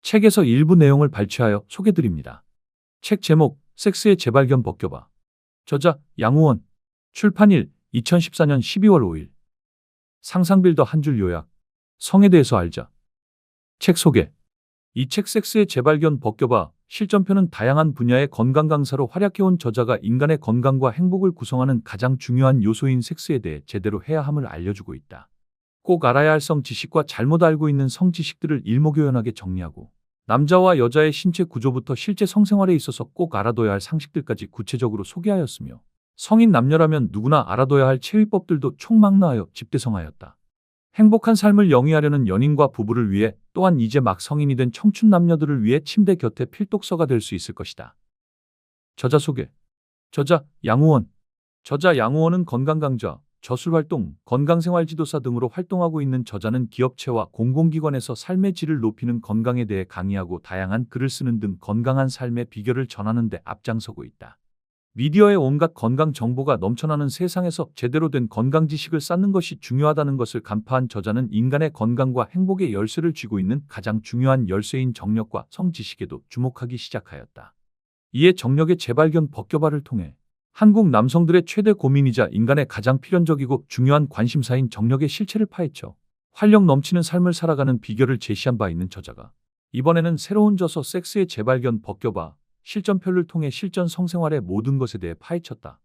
책에서 일부 내용을 발췌하여 소개드립니다. 책 제목, 섹스의 재발견 벗겨봐. 저자, 양우원. 출판일, 2014년 12월 5일. 상상빌더 한 줄 요약. 성에 대해서 알자. 책 소개. 이 책 섹스의 재발견 벗겨봐. 실전편은 다양한 분야의 건강 강사로 활약해온 저자가 인간의 건강과 행복을 구성하는 가장 중요한 요소인 섹스에 대해 제대로 해야 함을 알려주고 있다. 꼭 알아야 할 성 지식과 잘못 알고 있는 성 지식들을 일목요연하게 정리하고 남자와 여자의 신체 구조부터 실제 성생활에 있어서 꼭 알아둬야 할 상식들까지 구체적으로 소개하였으며 성인 남녀라면 누구나 알아둬야 할 체위법들도 총망라하여 집대성하였다. 행복한 삶을 영위하려는 연인과 부부를 위해 또한 이제 막 성인이 된 청춘 남녀들을 위해 침대 곁에 필독서가 될 수 있을 것이다. 저자 소개. 저자, 양우원. 저자 양우원은 건강강좌, 저술활동, 건강생활지도사 등으로 활동하고 있는 저자는 기업체와 공공기관에서 삶의 질을 높이는 건강에 대해 강의하고 다양한 글을 쓰는 등 건강한 삶의 비결을 전하는 데 앞장서고 있다. 미디어에 온갖 건강 정보가 넘쳐나는 세상에서 제대로 된 건강 지식을 쌓는 것이 중요하다는 것을 간파한 저자는 인간의 건강과 행복의 열쇠를 쥐고 있는 가장 중요한 열쇠인 정력과 성지식에도 주목하기 시작하였다. 이에 정력의 재발견 벗겨봐를 통해 한국 남성들의 최대 고민이자 인간의 가장 필연적이고 중요한 관심사인 정력의 실체를 파헤쳐 활력 넘치는 삶을 살아가는 비결을 제시한 바 있는 저자가 이번에는 새로운 저서 섹스의 재발견 벗겨봐 실전편을 통해 실전 성생활의 모든 것에 대해 파헤쳤다.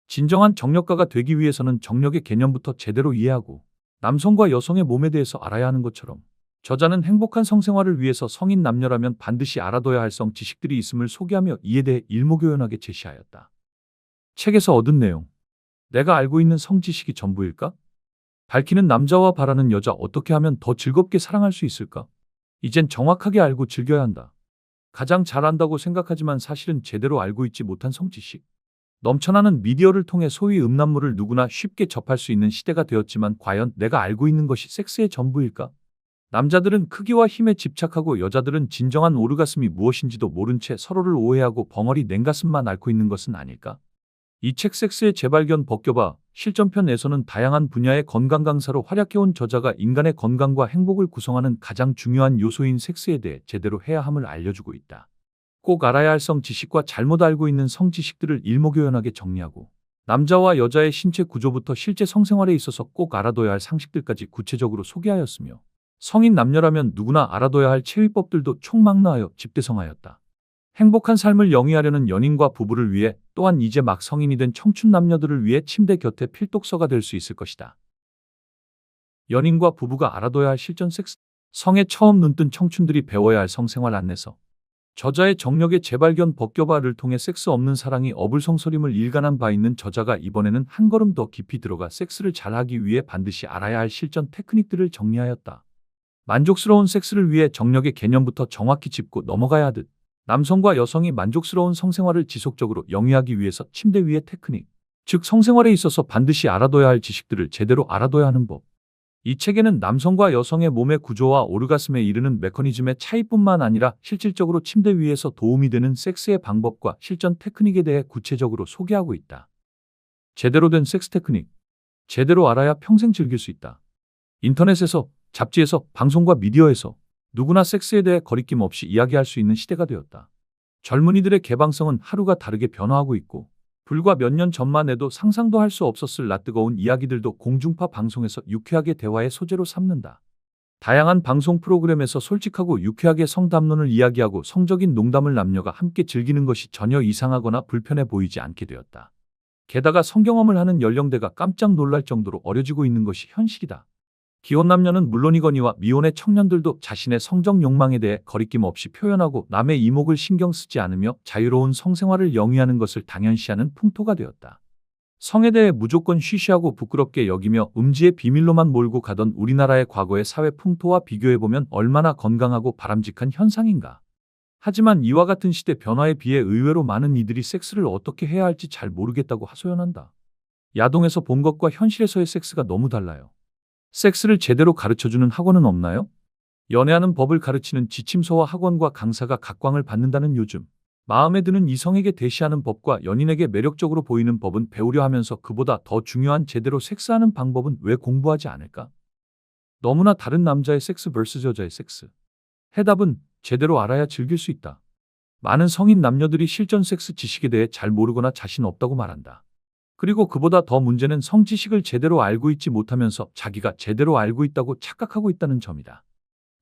진정한 정력가가 되기 위해서는 정력의 개념부터 제대로 이해하고 남성과 여성의 몸에 대해서 알아야 하는 것처럼 저자는 행복한 성생활을 위해서 성인 남녀라면 반드시 알아둬야 할 성 지식들이 있음을 소개하며 이에 대해 일목요연하게 제시하였다. 책에서 얻은 내용. 내가 알고 있는 성 지식이 전부일까? 밝히는 남자와 바라는 여자 어떻게 하면 더 즐겁게 사랑할 수 있을까? 이젠 정확하게 알고 즐겨야 한다. 가장 잘 안다고 생각하지만 사실은 제대로 알고 있지 못한 성지식. 넘쳐나는 미디어를 통해 소위 음란물을 누구나 쉽게 접할 수 있는 시대가 되었지만 과연 내가 알고 있는 것이 섹스의 전부일까? 남자들은 크기와 힘에 집착하고 여자들은 진정한 오르가슴이 무엇인지도 모른 채 서로를 오해하고 벙어리 냉가슴만 앓고 있는 것은 아닐까? 이 책 섹스의 재발견 벗겨봐 실전편에서는 다양한 분야의 건강 강사로 활약해온 저자가 인간의 건강과 행복을 구성하는 가장 중요한 요소인 섹스에 대해 제대로 해야 함을 알려주고 있다. 꼭 알아야 할 성 지식과 잘못 알고 있는 성 지식들을 일목요연하게 정리하고 남자와 여자의 신체 구조부터 실제 성생활에 있어서 꼭 알아둬야 할 상식들까지 구체적으로 소개하였으며 성인 남녀라면 누구나 알아둬야 할 체위법들도 총망라하여 집대성하였다. 행복한 삶을 영위하려는 연인과 부부를 위해 또한 이제 막 성인이 된 청춘 남녀들을 위해 침대 곁에 필독서가 될 수 있을 것이다. 연인과 부부가 알아둬야 할 실전 섹스. 성에 처음 눈뜬 청춘들이 배워야 할 성생활 안내서. 저자의 정력의 재발견 벗겨봐를 통해 섹스 없는 사랑이 어불성설임을 일관한 바 있는 저자가 이번에는 한 걸음 더 깊이 들어가 섹스를 잘하기 위해 반드시 알아야 할 실전 테크닉들을 정리하였다. 만족스러운 섹스를 위해 정력의 개념부터 정확히 짚고 넘어가야 하듯 남성과 여성이 만족스러운 성생활을 지속적으로 영위하기 위해서 침대 위의 테크닉, 즉 성생활에 있어서 반드시 알아둬야 할 지식들을 제대로 알아둬야 하는 법. 이 책에는 남성과 여성의 몸의 구조와 오르가슴에 이르는 메커니즘의 차이뿐만 아니라 실질적으로 침대 위에서 도움이 되는 섹스의 방법과 실전 테크닉에 대해 구체적으로 소개하고 있다. 제대로 된 섹스 테크닉. 제대로 알아야 평생 즐길 수 있다. 인터넷에서, 잡지에서, 방송과 미디어에서 누구나 섹스에 대해 거리낌 없이 이야기할 수 있는 시대가 되었다. 젊은이들의 개방성은 하루가 다르게 변화하고 있고 불과 몇 년 전만 해도 상상도 할 수 없었을 낯뜨거운 이야기들도 공중파 방송에서 유쾌하게 대화의 소재로 삼는다. 다양한 방송 프로그램에서 솔직하고 유쾌하게 성담론을 이야기하고 성적인 농담을 남녀가 함께 즐기는 것이 전혀 이상하거나 불편해 보이지 않게 되었다. 게다가 성경험을 하는 연령대가 깜짝 놀랄 정도로 어려지고 있는 것이 현실이다. 기혼 남녀는 물론이거니와 미혼의 청년들도 자신의 성적 욕망에 대해 거리낌 없이 표현하고 남의 이목을 신경 쓰지 않으며 자유로운 성생활을 영위하는 것을 당연시하는 풍토가 되었다. 성에 대해 무조건 쉬쉬하고 부끄럽게 여기며 음지의 비밀로만 몰고 가던 우리나라의 과거의 사회 풍토와 비교해보면 얼마나 건강하고 바람직한 현상인가. 하지만 이와 같은 시대 변화에 비해 의외로 많은 이들이 섹스를 어떻게 해야 할지 잘 모르겠다고 하소연한다. 야동에서 본 것과 현실에서의 섹스가 너무 달라요. 섹스를 제대로 가르쳐주는 학원은 없나요? 연애하는 법을 가르치는 지침서와 학원과 강사가 각광을 받는다는 요즘. 마음에 드는 이성에게 대시하는 법과 연인에게 매력적으로 보이는 법은 배우려 하면서 그보다 더 중요한 제대로 섹스하는 방법은 왜 공부하지 않을까? 너무나 다른 남자의 섹스 vs 여자의 섹스. 해답은 제대로 알아야 즐길 수 있다. 많은 성인 남녀들이 실전 섹스 지식에 대해 잘 모르거나 자신 없다고 말한다. 그리고 그보다 더 문제는 성지식을 제대로 알고 있지 못하면서 자기가 제대로 알고 있다고 착각하고 있다는 점이다.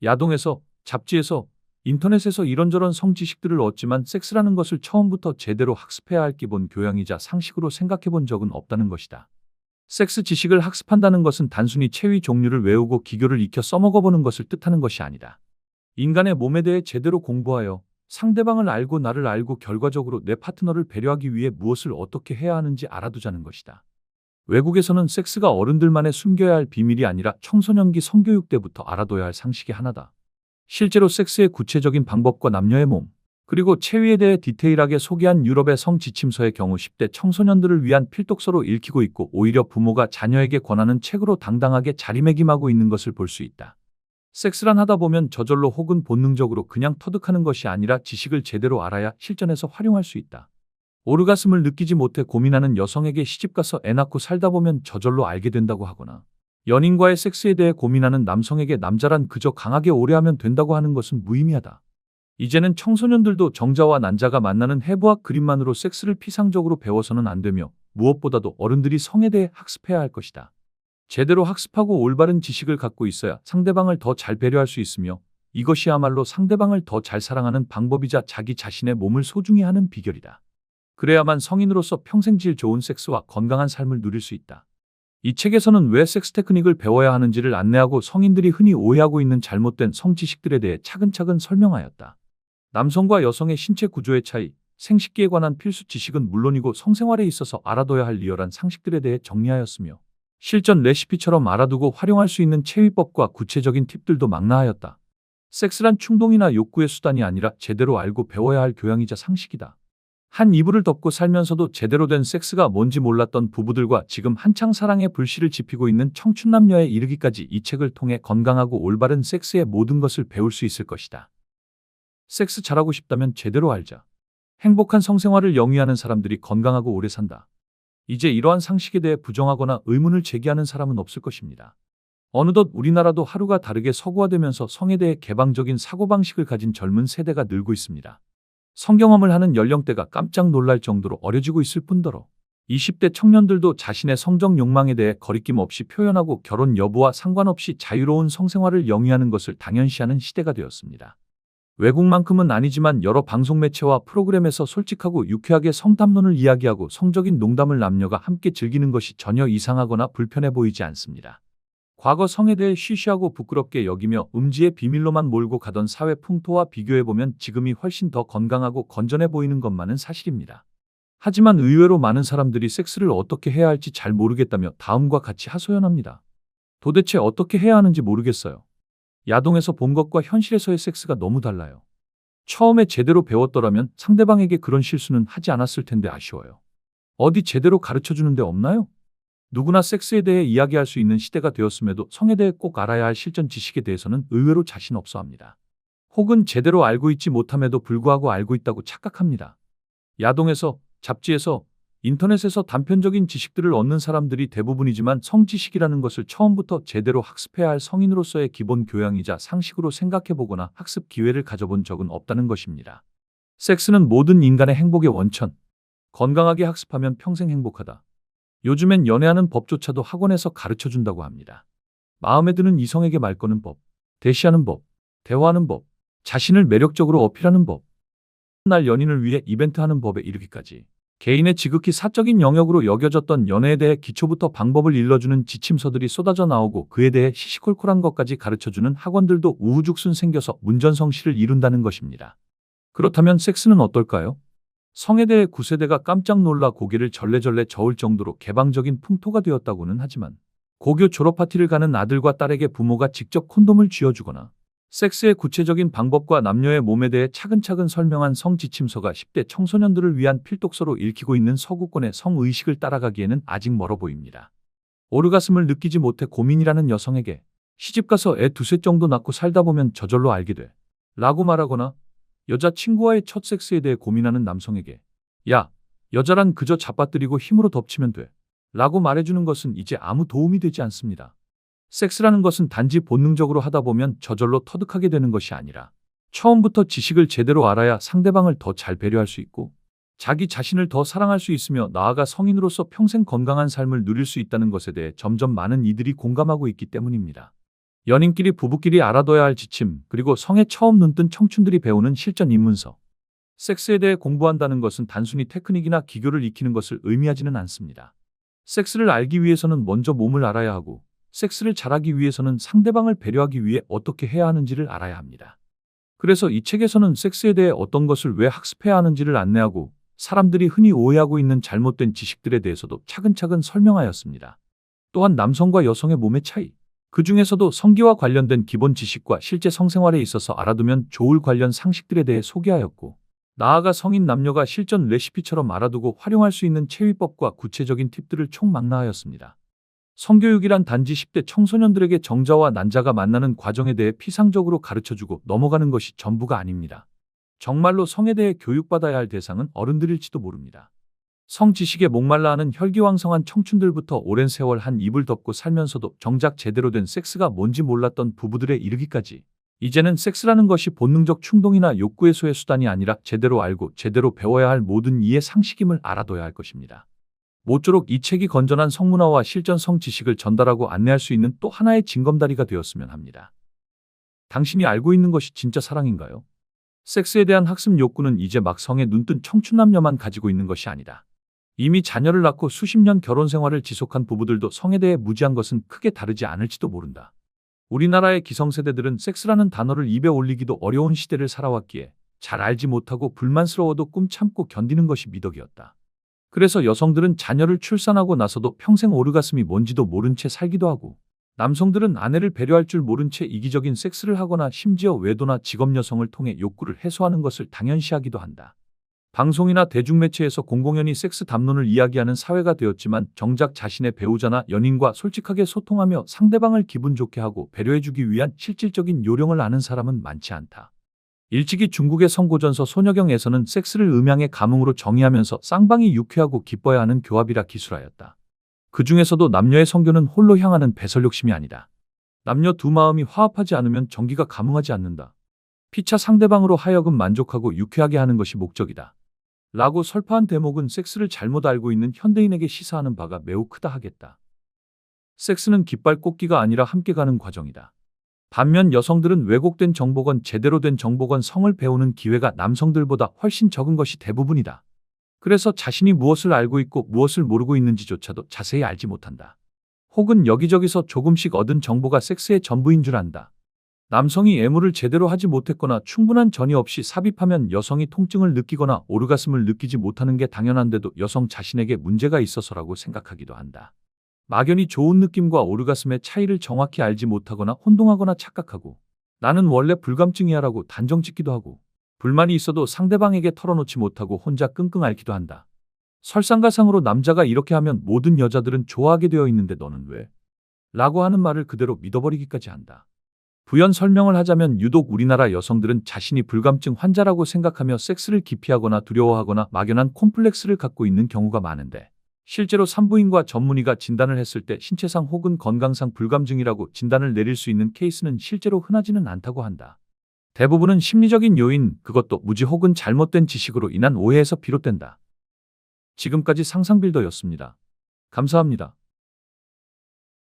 야동에서, 잡지에서, 인터넷에서 이런저런 성지식들을 얻지만 섹스라는 것을 처음부터 제대로 학습해야 할 기본 교양이자 상식으로 생각해 본 적은 없다는 것이다. 섹스 지식을 학습한다는 것은 단순히 체위 종류를 외우고 기교를 익혀 써먹어보는 것을 뜻하는 것이 아니다. 인간의 몸에 대해 제대로 공부하여 상대방을 알고 나를 알고 결과적으로 내 파트너를 배려하기 위해 무엇을 어떻게 해야 하는지 알아두자는 것이다. 외국에서는 섹스가 어른들만의 숨겨야 할 비밀이 아니라 청소년기 성교육 때부터 알아둬야 할 상식의 하나다. 실제로 섹스의 구체적인 방법과 남녀의 몸, 그리고 체위에 대해 디테일하게 소개한 유럽의 성지침서의 경우 10대 청소년들을 위한 필독서로 읽히고 있고 오히려 부모가 자녀에게 권하는 책으로 당당하게 자리매김하고 있는 것을 볼 수 있다. 섹스란 하다 보면 저절로 혹은 본능적으로 그냥 터득하는 것이 아니라 지식을 제대로 알아야 실전에서 활용할 수 있다. 오르가슴을 느끼지 못해 고민하는 여성에게 시집가서 애 낳고 살다 보면 저절로 알게 된다고 하거나 연인과의 섹스에 대해 고민하는 남성에게 남자란 그저 강하게 오래하면 된다고 하는 것은 무의미하다. 이제는 청소년들도 정자와 난자가 만나는 해부학 그림만으로 섹스를 피상적으로 배워서는 안 되며 무엇보다도 어른들이 성에 대해 학습해야 할 것이다. 제대로 학습하고 올바른 지식을 갖고 있어야 상대방을 더 잘 배려할 수 있으며 이것이야말로 상대방을 더 잘 사랑하는 방법이자 자기 자신의 몸을 소중히 하는 비결이다. 그래야만 성인으로서 평생 질 좋은 섹스와 건강한 삶을 누릴 수 있다. 이 책에서는 왜 섹스 테크닉을 배워야 하는지를 안내하고 성인들이 흔히 오해하고 있는 잘못된 성지식들에 대해 차근차근 설명하였다. 남성과 여성의 신체 구조의 차이, 생식기에 관한 필수 지식은 물론이고 성생활에 있어서 알아둬야 할 리얼한 상식들에 대해 정리하였으며 실전 레시피처럼 알아두고 활용할 수 있는 체위법과 구체적인 팁들도 망라하였다. 섹스란 충동이나 욕구의 수단이 아니라 제대로 알고 배워야 할 교양이자 상식이다. 한 이불을 덮고 살면서도 제대로 된 섹스가 뭔지 몰랐던 부부들과 지금 한창 사랑의 불씨를 지피고 있는 청춘 남녀에 이르기까지 이 책을 통해 건강하고 올바른 섹스의 모든 것을 배울 수 있을 것이다. 섹스 잘하고 싶다면 제대로 알자. 행복한 성생활을 영위하는 사람들이 건강하고 오래 산다. 이제 이러한 상식에 대해 부정하거나 의문을 제기하는 사람은 없을 것입니다. 어느덧 우리나라도 하루가 다르게 서구화되면서 성에 대해 개방적인 사고방식을 가진 젊은 세대가 늘고 있습니다. 성경험을 하는 연령대가 깜짝 놀랄 정도로 어려지고 있을 뿐더러 20대 청년들도 자신의 성적 욕망에 대해 거리낌 없이 표현하고 결혼 여부와 상관없이 자유로운 성생활을 영위하는 것을 당연시하는 시대가 되었습니다. 외국만큼은 아니지만 여러 방송 매체와 프로그램에서 솔직하고 유쾌하게 성담론을 이야기하고 성적인 농담을 남녀가 함께 즐기는 것이 전혀 이상하거나 불편해 보이지 않습니다. 과거 성에 대해 쉬쉬하고 부끄럽게 여기며 음지의 비밀로만 몰고 가던 사회 풍토와 비교해보면 지금이 훨씬 더 건강하고 건전해 보이는 것만은 사실입니다. 하지만 의외로 많은 사람들이 섹스를 어떻게 해야 할지 잘 모르겠다며 다음과 같이 하소연합니다. 도대체 어떻게 해야 하는지 모르겠어요. 야동에서 본 것과 현실에서의 섹스가 너무 달라요. 처음에 제대로 배웠더라면 상대방에게 그런 실수는 하지 않았을 텐데 아쉬워요. 어디 제대로 가르쳐주는 데 없나요? 누구나 섹스에 대해 이야기할 수 있는 시대가 되었음에도 성에 대해 꼭 알아야 할 실전 지식에 대해서는 의외로 자신 없어 합니다. 혹은 제대로 알고 있지 못함에도 불구하고 알고 있다고 착각합니다. 야동에서, 잡지에서, 인터넷에서 단편적인 지식들을 얻는 사람들이 대부분이지만 성지식이라는 것을 처음부터 제대로 학습해야 할 성인으로서의 기본 교양이자 상식으로 생각해보거나 학습 기회를 가져본 적은 없다는 것입니다. 섹스는 모든 인간의 행복의 원천. 건강하게 학습하면 평생 행복하다. 요즘엔 연애하는 법조차도 학원에서 가르쳐준다고 합니다. 마음에 드는 이성에게 말 거는 법, 대시하는 법, 대화하는 법, 자신을 매력적으로 어필하는 법, 날 연인을 위해 이벤트하는 법에 이르기까지 개인의 지극히 사적인 영역으로 여겨졌던 연애에 대해 기초부터 방법을 일러주는 지침서들이 쏟아져 나오고 그에 대해 시시콜콜한 것까지 가르쳐주는 학원들도 우후죽순 생겨서 문전성시를 이룬다는 것입니다. 그렇다면 섹스는 어떨까요? 성에 대해 9세대가 깜짝 놀라 고개를 절레절레 저을 정도로 개방적인 풍토가 되었다고는 하지만 고교 졸업파티를 가는 아들과 딸에게 부모가 직접 콘돔을 쥐어주거나 섹스의 구체적인 방법과 남녀의 몸에 대해 차근차근 설명한 성지침서가 10대 청소년들을 위한 필독서로 읽히고 있는 서구권의 성의식을 따라가기에는 아직 멀어 보입니다. 오르가슴을 느끼지 못해 고민이라는 여성에게 시집가서 애 2세 정도 낳고 살다 보면 저절로 알게 돼 라고 말하거나 여자친구와의 첫 섹스에 대해 고민하는 남성에게 야, 여자란 그저 잡아뜨리고 힘으로 덮치면 돼 라고 말해주는 것은 이제 아무 도움이 되지 않습니다. 섹스라는 것은 단지 본능적으로 하다 보면 저절로 터득하게 되는 것이 아니라 처음부터 지식을 제대로 알아야 상대방을 더 잘 배려할 수 있고 자기 자신을 더 사랑할 수 있으며 나아가 성인으로서 평생 건강한 삶을 누릴 수 있다는 것에 대해 점점 많은 이들이 공감하고 있기 때문입니다. 연인끼리 부부끼리 알아둬야 할 지침, 그리고 성에 처음 눈뜬 청춘들이 배우는 실전 입문서. 섹스에 대해 공부한다는 것은 단순히 테크닉이나 기교를 익히는 것을 의미하지는 않습니다. 섹스를 알기 위해서는 먼저 몸을 알아야 하고, 섹스를 잘하기 위해서는 상대방을 배려하기 위해 어떻게 해야 하는지를 알아야 합니다. 그래서 이 책에서는 섹스에 대해 어떤 것을 왜 학습해야 하는지를 안내하고, 사람들이 흔히 오해하고 있는 잘못된 지식들에 대해서도 차근차근 설명하였습니다. 또한 남성과 여성의 몸의 차이, 그 중에서도 성기와 관련된 기본 지식과 실제 성생활에 있어서 알아두면 좋을 관련 상식들에 대해 소개하였고, 나아가 성인 남녀가 실전 레시피처럼 알아두고 활용할 수 있는 체위법과 구체적인 팁들을 총망라하였습니다. 성교육이란 단지 10대 청소년들에게 정자와 난자가 만나는 과정에 대해 피상적으로 가르쳐주고 넘어가는 것이 전부가 아닙니다. 정말로 성에 대해 교육받아야 할 대상은 어른들일지도 모릅니다. 성 지식에 목말라하는 혈기왕성한 청춘들부터 오랜 세월 한 입을 덮고 살면서도 정작 제대로 된 섹스가 뭔지 몰랐던 부부들에 이르기까지, 이제는 섹스라는 것이 본능적 충동이나 욕구 해소의 수단이 아니라 제대로 알고 제대로 배워야 할 모든 이해 상식임을 알아둬야 할 것입니다. 모쪼록 이 책이 건전한 성문화와 실전 성 지식을 전달하고 안내할 수 있는 또 하나의 징검다리가 되었으면 합니다. 당신이 알고 있는 것이 진짜 사랑인가요? 섹스에 대한 학습 욕구는 이제 막 성에 눈뜬 청춘 남녀만 가지고 있는 것이 아니다. 이미 자녀를 낳고 수십 년 결혼 생활을 지속한 부부들도 성에 대해 무지한 것은 크게 다르지 않을지도 모른다. 우리나라의 기성세대들은 섹스라는 단어를 입에 올리기도 어려운 시대를 살아왔기에 잘 알지 못하고 불만스러워도 꾹 참고 견디는 것이 미덕이었다. 그래서 여성들은 자녀를 출산하고 나서도 평생 오르가슴이 뭔지도 모른 채 살기도 하고, 남성들은 아내를 배려할 줄 모른 채 이기적인 섹스를 하거나 심지어 외도나 직업 여성을 통해 욕구를 해소하는 것을 당연시하기도 한다. 방송이나 대중매체에서 공공연히 섹스 담론을 이야기하는 사회가 되었지만 정작 자신의 배우자나 연인과 솔직하게 소통하며 상대방을 기분 좋게 하고 배려해주기 위한 실질적인 요령을 아는 사람은 많지 않다. 일찍이 중국의 성고전서 소녀경에서는 섹스를 음양의 감흥으로 정의하면서 쌍방이 유쾌하고 기뻐야 하는 교합이라 기술하였다. 그 중에서도 남녀의 성교는 홀로 향하는 배설욕심이 아니다. 남녀 두 마음이 화합하지 않으면 정기가 감흥하지 않는다. 피차 상대방으로 하여금 만족하고 유쾌하게 하는 것이 목적이다. 라고 설파한 대목은 섹스를 잘못 알고 있는 현대인에게 시사하는 바가 매우 크다 하겠다. 섹스는 깃발 꽂기가 아니라 함께 가는 과정이다. 반면 여성들은 왜곡된 정보건 제대로 된 정보건 성을 배우는 기회가 남성들보다 훨씬 적은 것이 대부분이다. 그래서 자신이 무엇을 알고 있고 무엇을 모르고 있는지조차도 자세히 알지 못한다. 혹은 여기저기서 조금씩 얻은 정보가 섹스의 전부인 줄 안다. 남성이 애무를 제대로 하지 못했거나 충분한 전이 없이 삽입하면 여성이 통증을 느끼거나 오르가슴을 느끼지 못하는 게 당연한데도 여성 자신에게 문제가 있어서라고 생각하기도 한다. 막연히 좋은 느낌과 오르가슴의 차이를 정확히 알지 못하거나 혼동하거나 착각하고, 나는 원래 불감증이야라고 단정 짓기도 하고, 불만이 있어도 상대방에게 털어놓지 못하고 혼자 끙끙 앓기도 한다. 설상가상으로 남자가 이렇게 하면 모든 여자들은 좋아하게 되어 있는데 너는 왜? 라고 하는 말을 그대로 믿어버리기까지 한다. 부연 설명을 하자면 유독 우리나라 여성들은 자신이 불감증 환자라고 생각하며 섹스를 기피하거나 두려워하거나 막연한 콤플렉스를 갖고 있는 경우가 많은데, 실제로 산부인과 전문의가 진단을 했을 때 신체상 혹은 건강상 불감증이라고 진단을 내릴 수 있는 케이스는 실제로 흔하지는 않다고 한다. 대부분은 심리적인 요인, 그것도 무지 혹은 잘못된 지식으로 인한 오해에서 비롯된다. 지금까지 상상빌더였습니다. 감사합니다.